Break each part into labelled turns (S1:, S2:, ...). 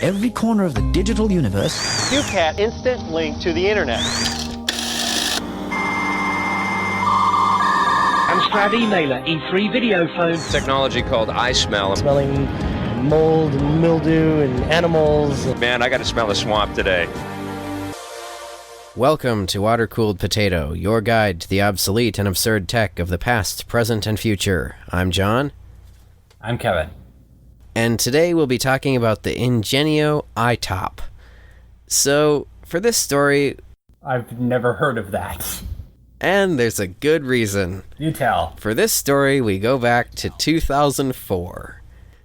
S1: Every corner of the digital universe.
S2: QCat instant link to the internet.
S3: Amstrad emailer, E3 video phone.
S4: Technology called I Smell.
S5: Smelling mold and mildew and animals.
S4: Man, I got to smell the swamp today.
S6: Welcome to Water-Cooled Potato, your guide to the obsolete and absurd tech of the past, present, and future. I'm John.
S7: I'm Kevin.
S6: And today we'll be talking about the Ingenio Eyetop. So, for this story...
S7: I've never heard of that.
S6: And there's a good reason.
S7: You tell.
S6: For this story, we go back to 2004.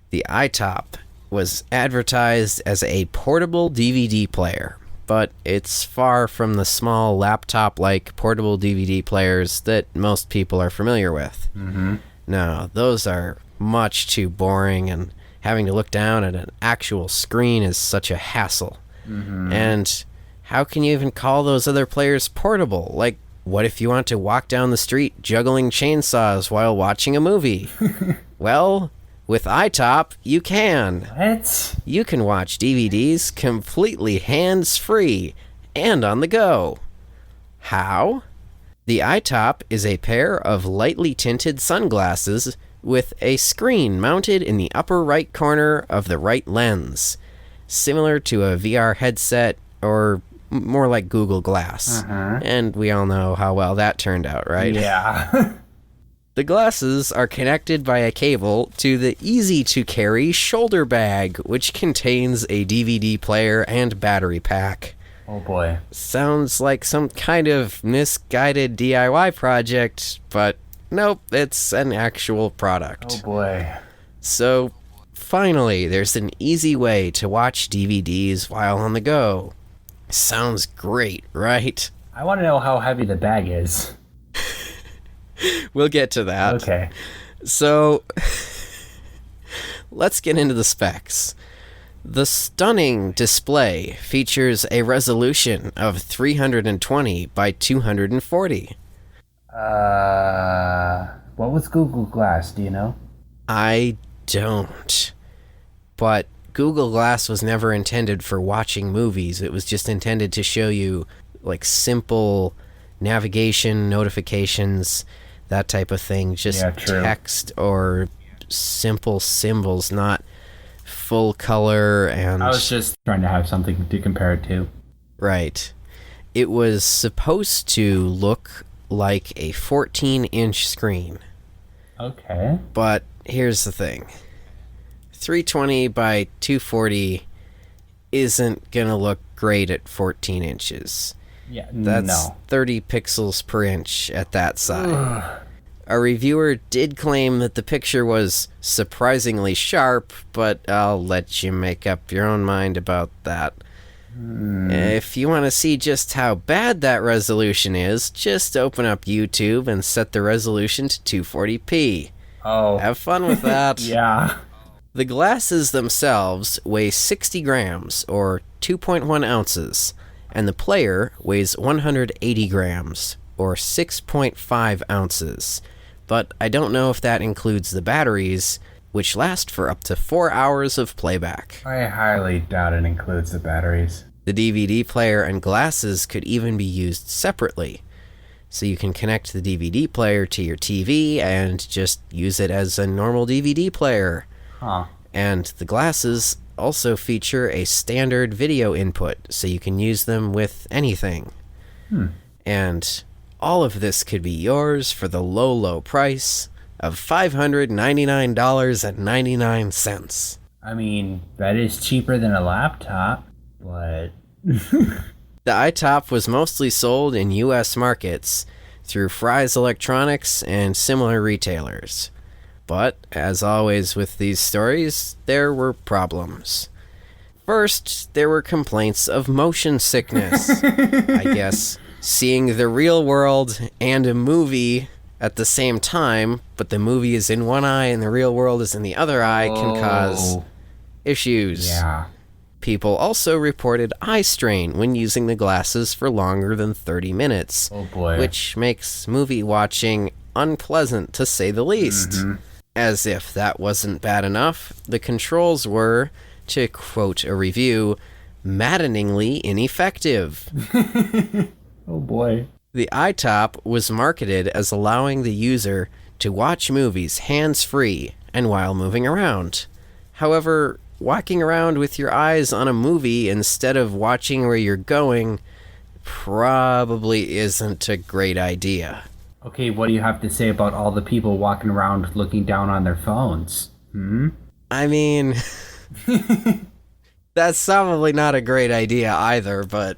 S6: The Eyetop was advertised as a portable DVD player, but it's far from the small laptop-like portable DVD players that most people are familiar with.
S7: Mm-hmm.
S6: No, those are much too boring, and having to look down at an actual screen is such a hassle.
S7: Mm-hmm.
S6: And how can you even call those other players portable? Like, what if you want to walk down the street juggling chainsaws while watching a movie? Well, with Eyetop, you can.
S7: What?
S6: You can watch DVDs completely hands-free and on the go. How? The Eyetop is a pair of lightly tinted sunglasses with a screen mounted in the upper right corner of the right lens, similar to a VR headset or more like Google Glass.
S7: Uh-huh.
S6: And we all know how well that turned out, right?
S7: Yeah.
S6: The glasses are connected by a cable to the easy-to-carry shoulder bag, which contains a DVD player and battery pack.
S7: Oh boy.
S6: Sounds like some kind of misguided DIY project, but nope, it's an actual product.
S7: Oh boy.
S6: So, finally, there's an easy way to watch DVDs while on the go. Sounds great, right?
S7: I want to know how heavy the bag is.
S6: We'll get to that.
S7: Okay.
S6: So, let's get into the specs. The stunning display features a resolution of 320 by 240.
S7: What was Google Glass, do you know?
S6: I don't. But Google Glass was never intended for watching movies. It was just intended to show you, like, simple navigation, notifications, that type of thing. Just text or simple symbols, not full color. And
S7: I was just trying to have something to compare it to.
S6: Right. It was supposed to look like a 14-inch screen.
S7: Okay.
S6: But here's the thing. 320 by 240 isn't going to look great at 14 inches.
S7: Yeah,
S6: That's 30 pixels per inch at that side. A reviewer did claim that the picture was surprisingly sharp, but I'll let you make up your own mind about that. If you want to see just how bad that resolution is, just open up YouTube and set the resolution to 240p.
S7: Oh.
S6: Have fun with that.
S7: Yeah.
S6: The glasses themselves weigh 60 grams, or 2.1 ounces, and the player weighs 180 grams, or 6.5 ounces. But I don't know if that includes the batteries, which last for up to 4 hours of playback.
S7: I highly doubt it includes the batteries.
S6: The DVD player and glasses could even be used separately. So you can connect the DVD player to your TV and just use it as a normal DVD player.
S7: Huh.
S6: And the glasses also feature a standard video input, so you can use them with anything. And all of this could be yours for the low, low price of $599.99.
S7: I mean, that is cheaper than a laptop, but...
S6: The Eyetop was mostly sold in U.S. markets through Fry's Electronics and similar retailers. But, as always with these stories, there were problems. First, there were complaints of motion sickness. I guess seeing the real world and a movie at the same time, but the movie is in one eye and the real world is in the other eye, can cause issues.
S7: Yeah.
S6: People also reported eye strain when using the glasses for longer than 30 minutes.
S7: Oh boy.
S6: Which makes movie watching unpleasant, to say the least.
S7: Mm-hmm.
S6: As if that wasn't bad enough, the controls were to quote a review, maddeningly ineffective.
S7: Oh boy.
S6: The Eyetop was marketed as allowing the user to watch movies hands-free and while moving around. However, walking around with your eyes on a movie instead of watching where you're going probably isn't a great idea.
S7: Okay, what do you have to say about all the people walking around looking down on their phones?
S6: I mean, that's probably not a great idea either, but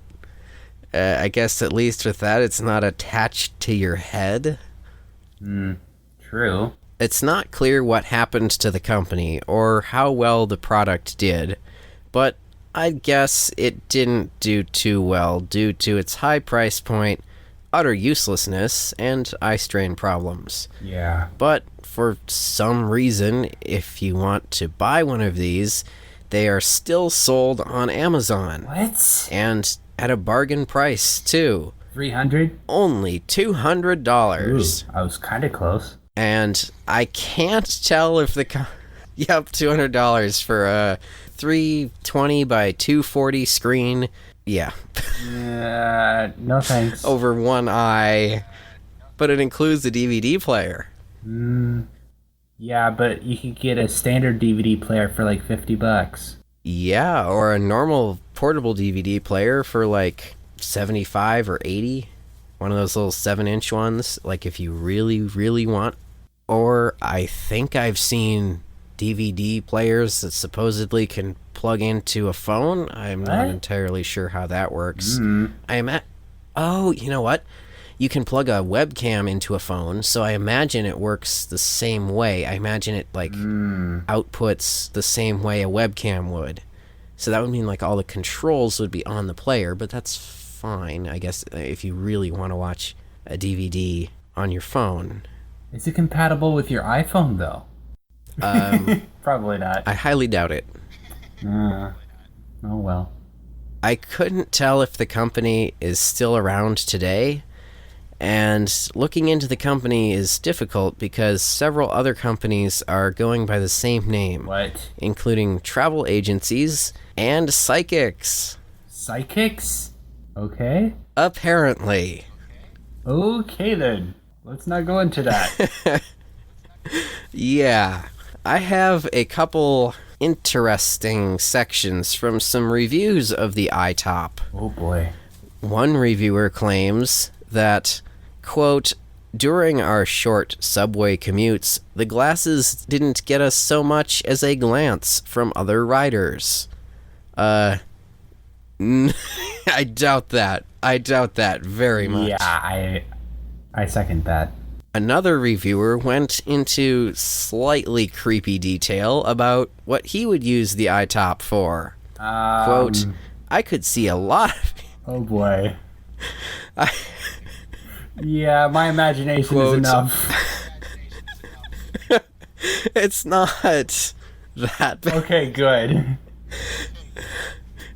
S6: I guess at least with that, it's not attached to your head.
S7: True.
S6: It's not clear what happened to the company or how well the product did, but I'd guess it didn't do too well due to its high price point, utter uselessness, and eye strain problems.
S7: Yeah.
S6: But for some reason, if you want to buy one of these, they are still sold on Amazon.
S7: What?
S6: And at a bargain price, too.
S7: 300?
S6: Only $200.
S7: Ooh, I was kind of close.
S6: And I can't tell if Yep, $200 for a 320 by 240 screen. Yeah.
S7: No thanks.
S6: Over one eye. But it includes a DVD player.
S7: Yeah, but you could get a standard DVD player for like $50.
S6: Yeah, or a normal portable DVD player for like 75 or 80. One of those little 7-inch ones, like if you really, really want. Or I think I've seen DVD players that supposedly can plug into a phone. I'm not entirely sure how that works. Oh, you know what? You can plug a webcam into a phone, so I imagine it works the same way. I imagine it like outputs the same way a webcam would. So that would mean like all the controls would be on the player, but that's fine, I guess, if you really want to watch a DVD on your phone.
S7: Is it compatible with your iPhone, though? Probably not.
S6: I highly doubt it.
S7: Oh, well.
S6: I couldn't tell if the company is still around today, and looking into the company is difficult because several other companies are going by the same name.
S7: What?
S6: Including travel agencies and psychics.
S7: Psychics? Okay.
S6: Apparently.
S7: Okay, then. Let's not go into that.
S6: Yeah. I have a couple interesting sections from some reviews of the Eyetop.
S7: Oh, boy.
S6: One reviewer claims that, quote, during our short subway commutes, the glasses didn't get us so much as a glance from other riders. I doubt that. I doubt that very much.
S7: Yeah, I second that.
S6: Another reviewer went into slightly creepy detail about what he would use the Eyetop for. Quote, I could see a lot of...
S7: Oh, boy. Yeah, my imagination
S6: Quote,
S7: is enough.
S6: It's not that bad.
S7: Okay, good.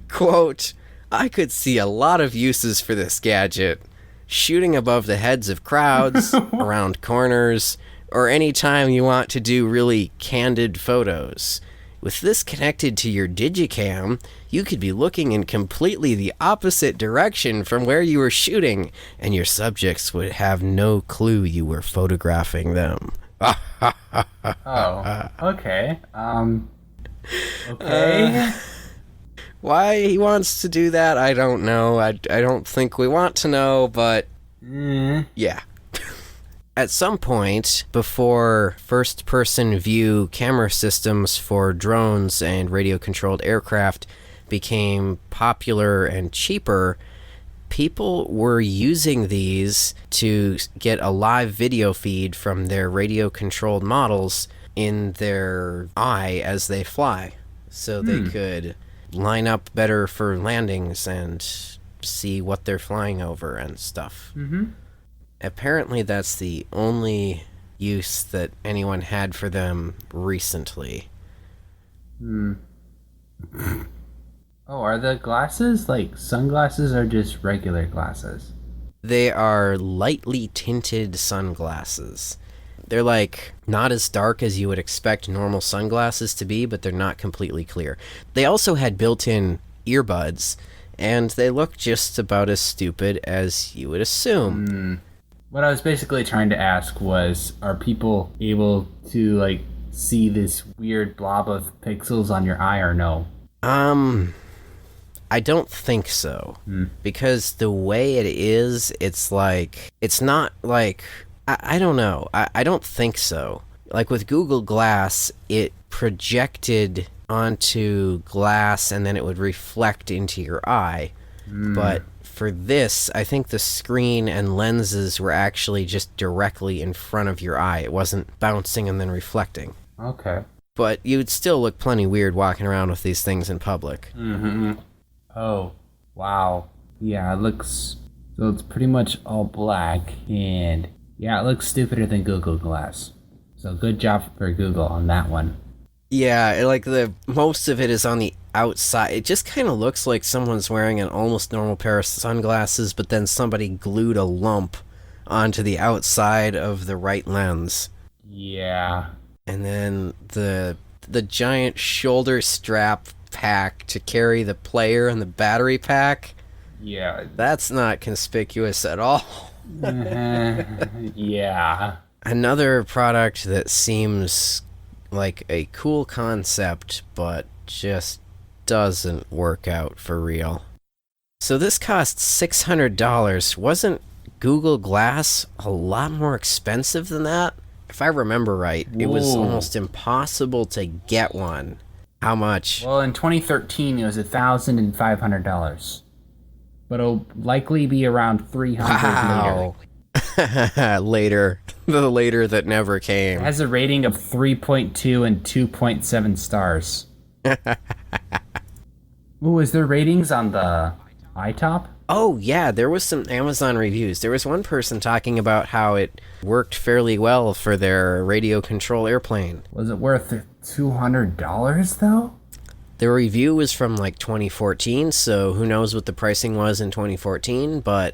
S6: Quote, I could see a lot of uses for this gadget. Shooting above the heads of crowds, around corners, or any time you want to do really candid photos. With this connected to your digicam, you could be looking in completely the opposite direction from where you were shooting, and your subjects would have no clue you were photographing them.
S7: Oh, okay. Okay.
S6: Why he wants to do that, I don't know. I don't think we want to know, but yeah. At some point, before first-person view camera systems for drones and radio-controlled aircraft became popular and cheaper, people were using these to get a live video feed from their radio-controlled models in their eye as they fly, so they could line up better for landings and see what they're flying over and stuff. Apparently that's the only use that anyone had for them recently.
S7: Oh, are the glasses like sunglasses or just regular glasses?
S6: They are lightly tinted sunglasses. They're like not as dark as you would expect normal sunglasses to be, but they're not completely clear. They also had built-in earbuds, and they look just about as stupid as you would assume.
S7: What I was basically trying to ask was, are people able to, like, see this weird blob of pixels on your eye or no?
S6: I don't think so. Because the way it is, it's like, it's not like, I don't know. I don't think so. Like with Google Glass, it projected onto glass and then it would reflect into your eye. But for this, I think the screen and lenses were actually just directly in front of your eye. It wasn't bouncing and then reflecting.
S7: Okay.
S6: But you'd still look plenty weird walking around with these things in public.
S7: Oh, wow. Yeah, it looks... So it's pretty much all black, and... Yeah, it looks stupider than Google Glass. So good job for Google on that one.
S6: Yeah, like most of it is on the outside. It just kind of looks like someone's wearing an almost normal pair of sunglasses, but then somebody glued a lump onto the outside of the right lens.
S7: Yeah.
S6: And then the giant shoulder strap pack to carry the player and the battery pack.
S7: Yeah.
S6: That's not conspicuous at all.
S7: Yeah.
S6: Another product that seems like a cool concept, but just doesn't work out for real. So this cost $600. Wasn't Google Glass a lot more expensive than that? If I remember right, it was almost impossible to get one. How much?
S7: Well, in 2013, it was $1,500. But it'll likely be around $300 later.
S6: Later. The later that never came.
S7: It has a rating of 3.2 and 2.7 stars. Ooh, is there ratings on the Eyetop?
S6: Oh, yeah, there was some Amazon reviews. There was one person talking about how it worked fairly well for their radio control airplane.
S7: Was it worth $200, though?
S6: The review was from, like, 2014, so who knows what the pricing was in 2014, but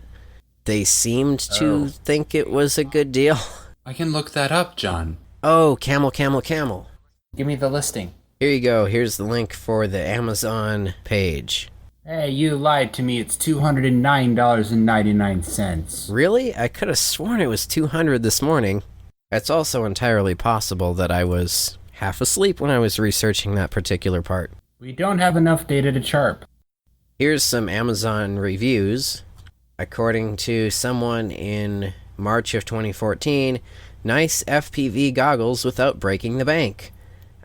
S6: they seemed to think it was a good deal.
S8: I can look that up, John.
S6: Oh, camel, camel, camel.
S7: Give me the listing.
S6: Here you go. Here's the link for the Amazon page.
S7: Hey, you lied to me. It's $209.99.
S6: Really? I could have sworn it was $200 this morning. It's also entirely possible that I was half asleep when I was researching that particular part.
S7: We don't have enough data to chirp.
S6: Here's some Amazon reviews. According to someone in March of 2014, nice FPV goggles without breaking the bank.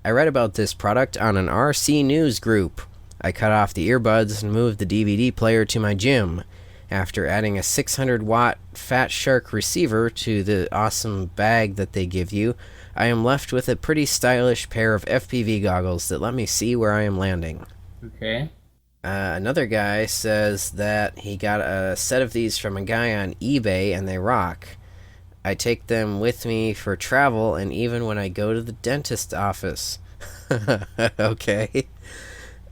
S6: I read about this product on an RC News group. I cut off the earbuds and moved the DVD player to my gym. After adding a 600-watt Fat Shark receiver to the awesome bag that they give you, I am left with a pretty stylish pair of FPV goggles that let me see where I am landing.
S7: Okay.
S6: Another guy says that he got a set of these from a guy on eBay and they rock. I take them with me for travel and even when I go to the dentist office. Okay.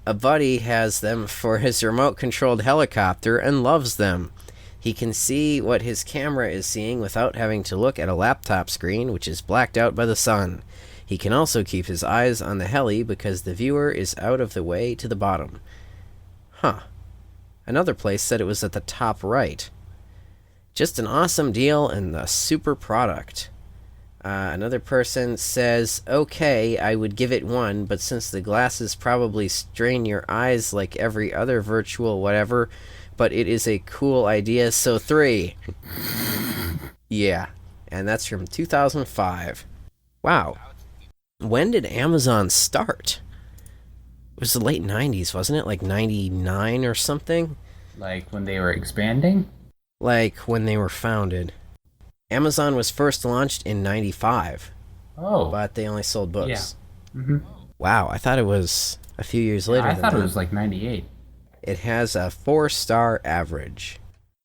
S6: A buddy has them for his remote-controlled helicopter and loves them. He can see what his camera is seeing without having to look at a laptop screen, which is blacked out by the sun. He can also keep his eyes on the heli because the viewer is out of the way to the bottom. Huh. Another place said it was at the top right. Just an awesome deal and a super product. Another person says, okay, I would give it 1, but since the glasses probably strain your eyes like every other virtual whatever, but it is a cool idea, so 3. Yeah, and that's from 2005. Wow. When did Amazon start? It was the late 90s, wasn't it? Like 99 or something?
S7: Like when they were expanding?
S6: Like when they were founded. Amazon was first launched in 95.
S7: Oh.
S6: But they only sold books.
S7: Yeah. Mm-hmm.
S6: Wow, I thought it was a few years later
S7: I
S6: than
S7: thought
S6: that.
S7: it was like 98.
S6: It has a 4-star average.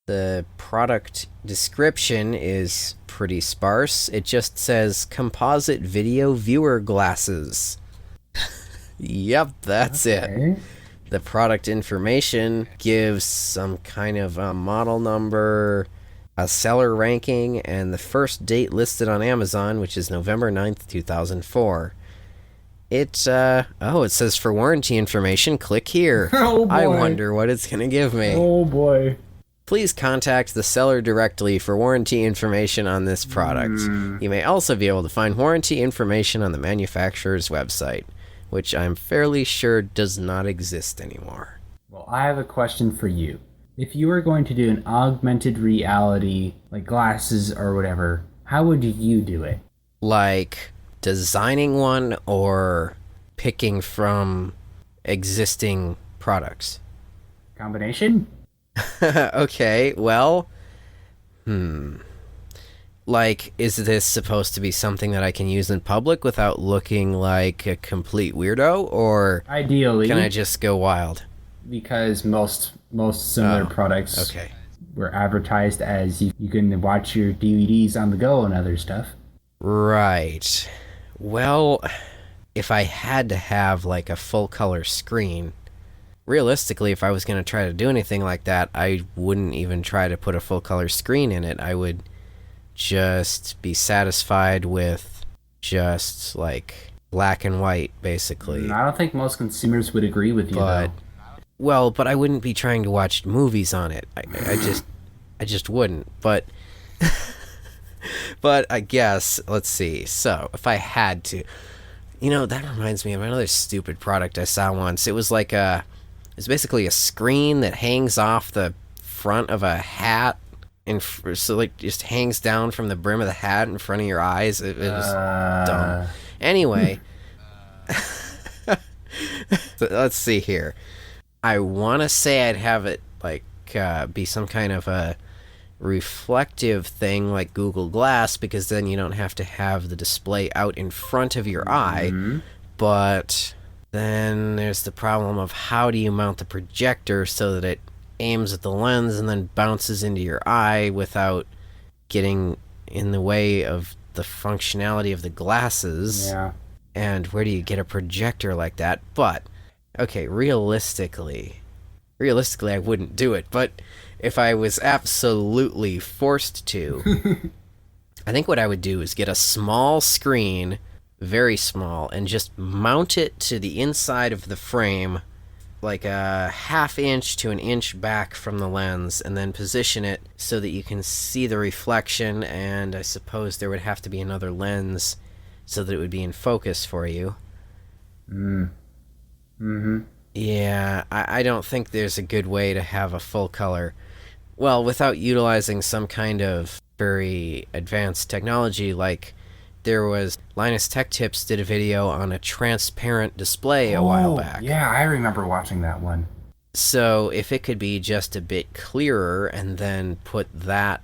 S6: The product description is pretty sparse. It just says composite video viewer glasses. Yep, that's it. The product information gives some kind of a model number, a seller ranking, and the first date listed on Amazon, which is November 9th, 2004. It says for warranty information, click here.
S5: Oh, boy.
S6: I wonder what it's going to give me.
S5: Oh boy.
S6: Please contact the seller directly for warranty information on this product. You may also be able to find warranty information on the manufacturer's website, which I'm fairly sure does not exist anymore.
S7: Well, I have a question for you. If you were going to do an augmented reality, like glasses or whatever, how would you do it?
S6: Like designing one or picking from existing products?
S7: Combination?
S6: Okay, well, like, is this supposed to be something that I can use in public without looking like a complete weirdo, or
S7: Ideally,
S6: can I just go wild?
S7: because most similar products
S6: Okay.
S7: were advertised as you can watch your DVDs on the go and other stuff.
S6: Right. Well, if I had to have, like, a full-color screen, realistically, if I was going to try to do anything like that, I wouldn't even try to put a full-color screen in it. I would just be satisfied with just, like, black and white, basically.
S7: I don't think most consumers would agree with you,
S6: But,
S7: though.
S6: well, but I wouldn't be trying to watch movies on it. I just wouldn't. But, but I guess, let's see. So, if I had to, that reminds me of another stupid product I saw once. It was like it's basically a screen that hangs off the front of a hat, and so like just hangs down from the brim of the hat in front of your eyes. It was dumb. Anyway, so let's see here. I want to say I'd have it like be some kind of a reflective thing like Google Glass, because then you don't have to have the display out in front of your eye. But then there's the problem of how do you mount the projector so that it aims at the lens and then bounces into your eye without getting in the way of the functionality of the glasses.
S7: Yeah.
S6: And where do you get a projector like that? But okay, realistically I wouldn't do it, but if I was absolutely forced to, I think what I would do is get a small screen, very small, and just mount it to the inside of the frame, like a ½ inch to an inch back from the lens, and then position it so that you can see the reflection, and I suppose there would have to be another lens so that it would be in focus for you. Yeah, I don't think there's a good way to have a full color. Well, without utilizing some kind of very advanced technology, like there was Linus Tech Tips did a video on a transparent display a while back.
S7: Yeah, I remember watching that one.
S6: So if it could be just a bit clearer and then put that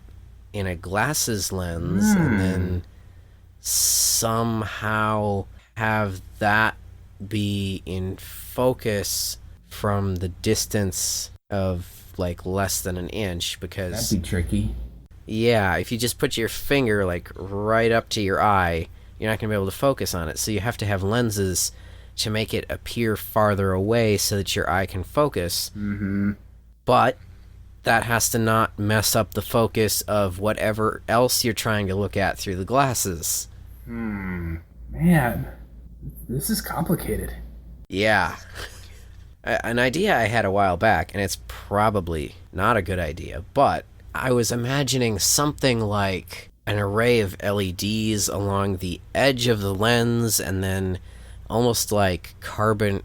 S6: in a glasses lens and then somehow have that be in focus from the distance of like less than an inch, because
S7: That'd be tricky.
S6: yeah, if you just put your finger like right up to your eye, you're not going to be able to focus on it. So you have to have lenses to make it appear farther away so that your eye can focus. But that has to not mess up the focus of whatever else you're trying to look at through the glasses.
S7: Man, this is complicated.
S6: Yeah. An idea I had a while back, and it's probably not a good idea, but I was imagining something like an array of LEDs along the edge of the lens, and then almost like fiber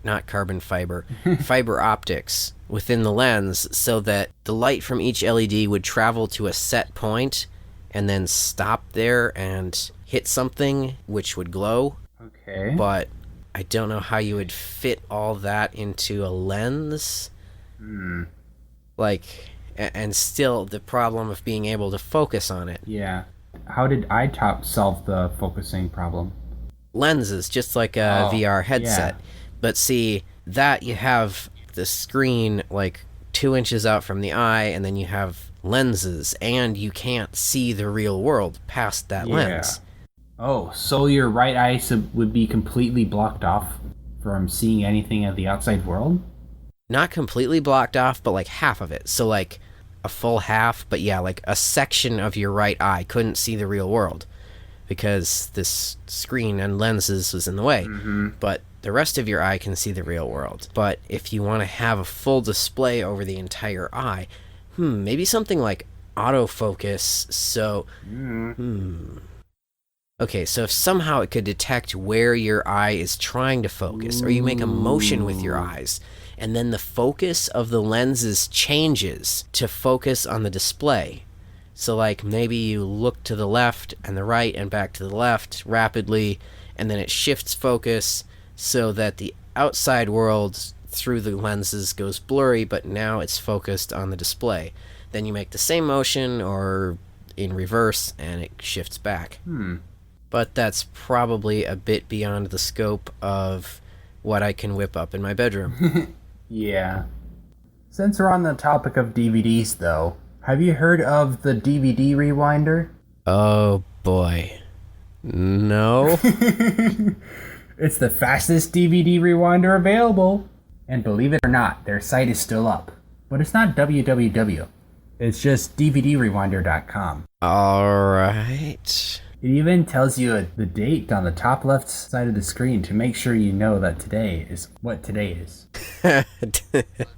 S6: optics within the lens, so that the light from each LED would travel to a set point and then stop there and hit something which would glow.
S7: Okay.
S6: But I don't know how you would fit all that into a lens. Like, and still the problem of being able to focus on it.
S7: Yeah. How did Eyetop solve the focusing problem?
S6: Lenses, just like a VR headset.
S7: yeah.
S6: But see, that you have the screen like 2 inches out from the eye, and then you have lenses, and you can't see the real world past that lens.
S7: Oh, so your right eye would be completely blocked off from seeing anything of the outside world?
S6: Not completely blocked off, but like half of it. So like a full half, but yeah, like a section of your right eye couldn't see the real world because this screen and lenses was in the way. But the rest of your eye can see the real world. But if you want to have a full display over the entire eye, maybe something like autofocus. So, okay, so if somehow it could detect where your eye is trying to focus, or you make a motion with your eyes, and then the focus of the lenses changes to focus on the display. So like maybe you look to the left and the right and back to the left rapidly, and then it shifts focus so that the outside world through the lenses goes blurry, but now it's focused on the display. Then you make the same motion or in reverse and it shifts back. But that's probably a bit beyond the scope of what I can whip up in my bedroom.
S7: Yeah. Since we're on the topic of DVDs, though, have you heard of the DVD Rewinder?
S6: Oh boy. No?
S7: It's the fastest DVD rewinder available. And believe it or not, their site is still up. But it's not www. It's just dvdrewinder.com.
S6: Alright.
S7: It even tells you the date on the top left side of the screen to make sure you know that today is what today is.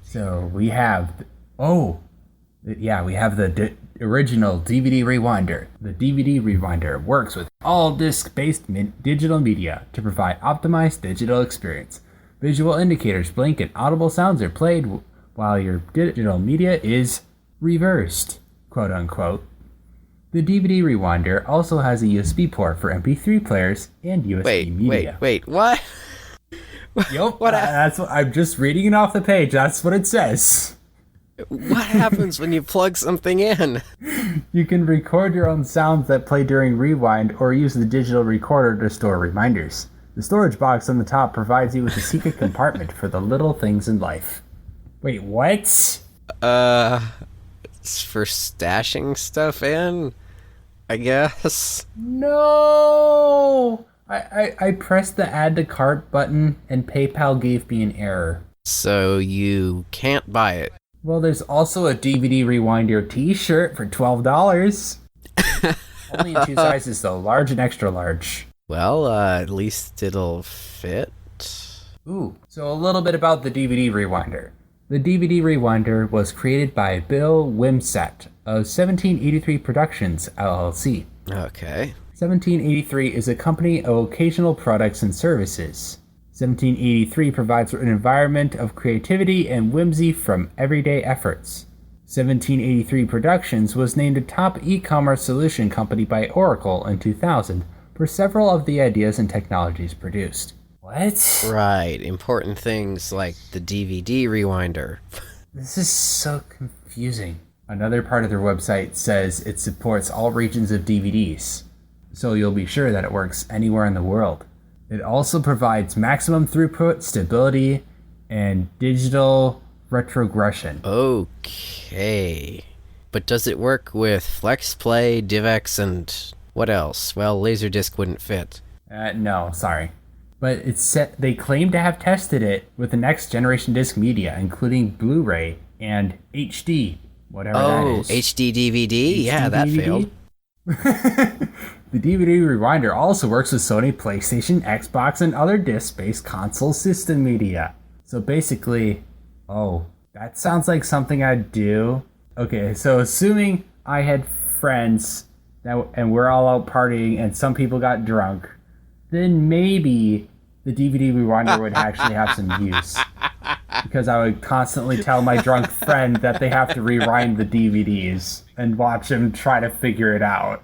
S7: So we have, we have the original DVD Rewinder. The DVD Rewinder works with all disc-based digital media to provide optimized digital experience. Visual indicators blink and audible sounds are played while your digital media is reversed, quote unquote. The DVD Rewinder also has a USB port for MP3 players and USB media.
S6: Wait, what?
S7: Yup, that's what I'm just reading it off the page. That's what it says.
S6: What happens when you plug something in?
S7: You can record your own sounds that play during rewind or use the digital recorder to store reminders. The storage box on the top provides you with a secret compartment for the little things in life. Wait, what?
S6: It's for stashing stuff in, I guess.
S7: No! I pressed the add to cart button and PayPal gave me an error.
S6: So you can't buy it.
S7: Well, there's also a DVD Rewinder t-shirt for $12. Only in two sizes though, large and extra large.
S6: Well, at least it'll fit.
S7: Ooh, so a little bit about the DVD Rewinder. The DVD Rewinder was created by Bill Wimsatt of 1783 Productions, LLC.
S6: Okay.
S7: 1783 is a company of occasional products and services. 1783 provides an environment of creativity and whimsy from everyday efforts. 1783 Productions was named a top e-commerce solution company by Oracle in 2000 for several of the ideas and technologies produced. What?
S6: Right, important things like the DVD Rewinder.
S7: This is so confusing. Another part of their website says it supports all regions of DVDs, so you'll be sure that it works anywhere in the world. It also provides maximum throughput, stability, and digital retrogression.
S6: Okay. But does it work with FlexPlay, DivX, and what else? Well, Laserdisc wouldn't fit.
S7: No, sorry. But they claim to have tested it with the next generation disc media, including Blu-ray and HD, whatever that is.
S6: HD DVD? Yeah, that failed.
S7: The DVD Rewinder also works with Sony PlayStation, Xbox, and other disc-based console system media. So basically, that sounds like something I'd do. Okay, so assuming I had friends and we're all out partying and some people got drunk, then maybe the DVD Rewinder would actually have some use. Because I would constantly tell my drunk friend that they have to rewind the DVDs and watch them try to figure it out.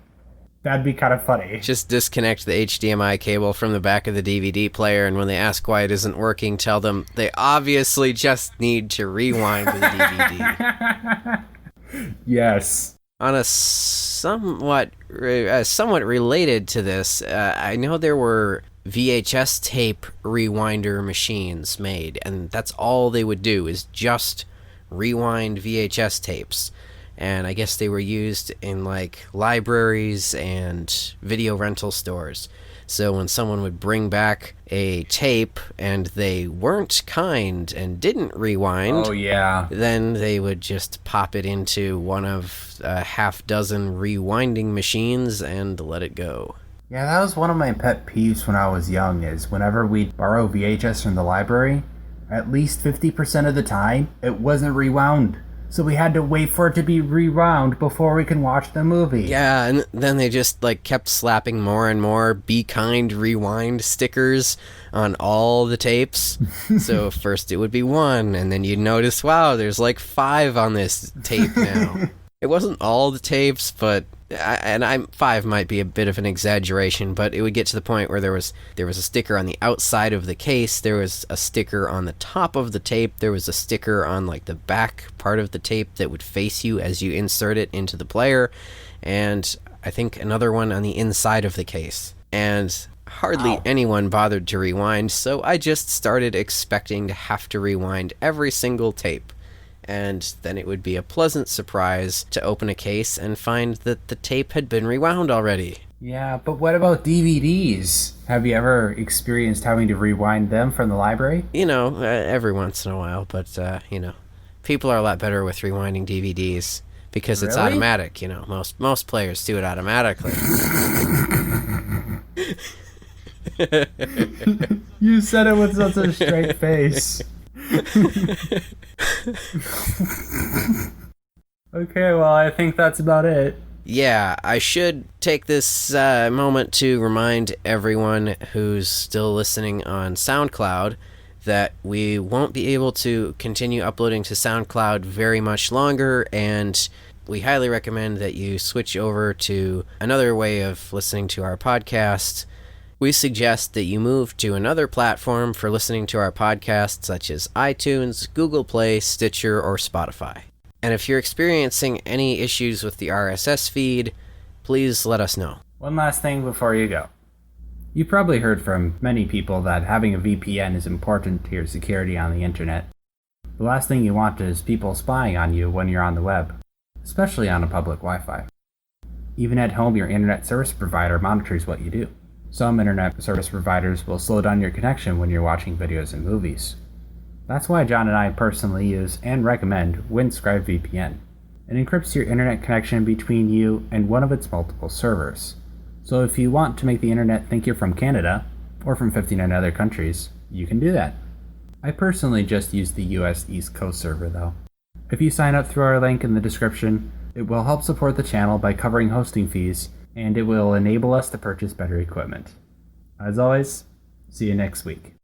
S7: That'd be kind of funny.
S6: Just disconnect the HDMI cable from the back of the DVD player, and when they ask why it isn't working, tell them they obviously just need to rewind the DVD.
S7: Yes.
S6: On a somewhat related to this, I know there were VHS tape rewinder machines made, and that's all they would do is just rewind VHS tapes. And I guess they were used in like libraries and video rental stores. So when someone would bring back a tape and they weren't kind and didn't rewind,
S7: Oh, yeah.
S6: then they would just pop it into one of a half dozen rewinding machines and let it go.
S7: Yeah, that was one of my pet peeves when I was young, is whenever we'd borrow VHS from the library, at least 50% of the time, it wasn't rewound. So we had to wait for it to be rewound before we can watch the movie.
S6: Yeah, and then they just kept slapping more and more "Be Kind, Rewind" stickers on all the tapes. So first it would be 1, and then you'd notice, wow, there's 5 on this tape now. It wasn't all the tapes, but 5 might be a bit of an exaggeration, but it would get to the point where there was a sticker on the outside of the case, there was a sticker on the top of the tape, there was a sticker on the back part of the tape that would face you as you insert it into the player, and I think another one on the inside of the case. And hardly anyone bothered to rewind, so I just started expecting to have to rewind every single tape. And then it would be a pleasant surprise to open a case and find that the tape had been rewound already.
S7: Yeah, but what about DVDs? Have you ever experienced having to rewind them from the library?
S6: Every once in a while, but, people are a lot better with rewinding DVDs because it's
S7: Really?
S6: automatic, Most players do it automatically.
S7: You said it with such a straight face. Okay, well, I think that's about it.
S6: Yeah, I should take this moment to remind everyone who's still listening on SoundCloud that we won't be able to continue uploading to SoundCloud very much longer, and we highly recommend that you switch over to another way of listening to our podcast. We suggest that you move to another platform for listening to our podcast, such as iTunes, Google Play, Stitcher, or Spotify. And if you're experiencing any issues with the RSS feed, please let us know.
S7: One last thing before you go. You probably heard from many people that having a VPN is important to your security on the internet. The last thing you want is people spying on you when you're on the web, especially on a public Wi-Fi. Even at home, your internet service provider monitors what you do. Some internet service providers will slow down your connection when you're watching videos and movies. That's why John and I personally use and recommend Windscribe VPN. It encrypts your internet connection between you and one of its multiple servers. So if you want to make the internet think you're from Canada, or from 59 other countries, you can do that. I personally just use the US East Coast server though. If you sign up through our link in the description, it will help support the channel by covering hosting fees, and it will enable us to purchase better equipment. As always, see you next week.